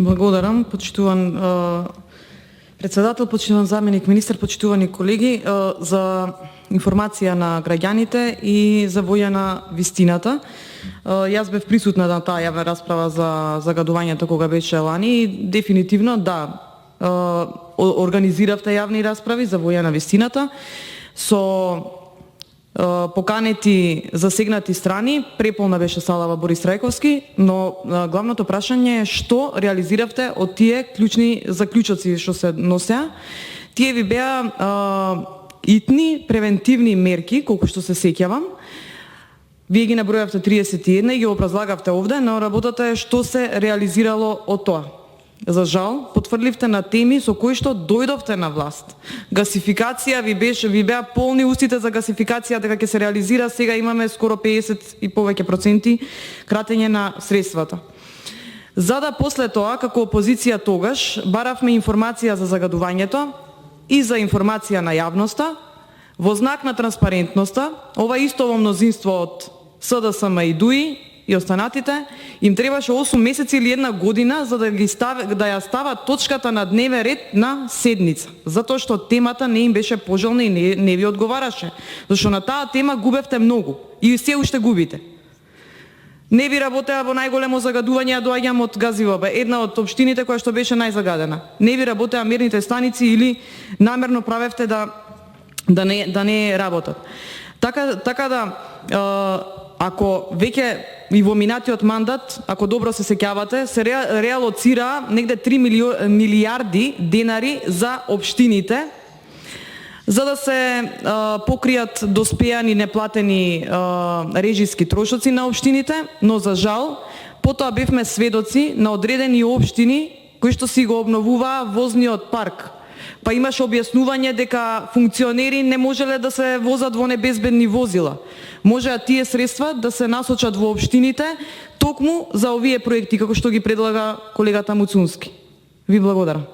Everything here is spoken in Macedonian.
Благодарам, почитуван председател, почитуван заменик министар, почитувани колеги, за информација на граѓаните и за војна вистината. Јас бев присутна на таа јавна расправа за загадувањето кога беше лани и дефинитивно да, организиравте јавни расправи за војна вистината со поканети засегнати страни, преполна беше салава Борис Трајковски, но главното прашање е што реализиравте од тие клучни заклучоци што се носеа. Тие ви беа итни превентивни мерки, колку што се сеќавам. Вие ги набројавте 31 и ги образлагавте овде, но работата е што се реализирало од тоа. За жал, потврдивте на теми со кои што дојдовте на власт. Гасификација ви беа полни устите за гасификација дека ќе се реализира, сега имаме скоро 50 и повеќе проценти кратење на средствата. За да после тоа, како опозиција тогаш, баравме информација за загадувањето и за информација на јавноста, во знак на транспарентноста, ова истово мнозинство од СДСМ и ДУИ и останатите, им требаше 8 месеци или една година за да ја стават точката на дневен ред на седница, затоа што темата не им беше пожелна и не ви одговараше, зашто на таа тема губевте многу и се уште губите. Не ви работеа во најголемо загадување, ја доаѓам од Газивоба, една од општините која што беше најзагадена. Не ви работеа мерните станици или намерно правевте да не работат. Така да ако веќе и во минатиот мандат, ако добро се сеќавате, се реалоцира негде 3 милиарди денари за општините, за да се покријат доспеани неплатени режиски трошоци на општините, но за жал, потоа бевме сведоци на одредени општини кои што си го обновуваа возниот парк. Па имаше објаснување дека функционери не можеле да се возат во небезбедни возила. Можеа тие средства да се насочат во општините токму за овие проекти, како што ги предлага колегата Муцунски. Ви благодарам.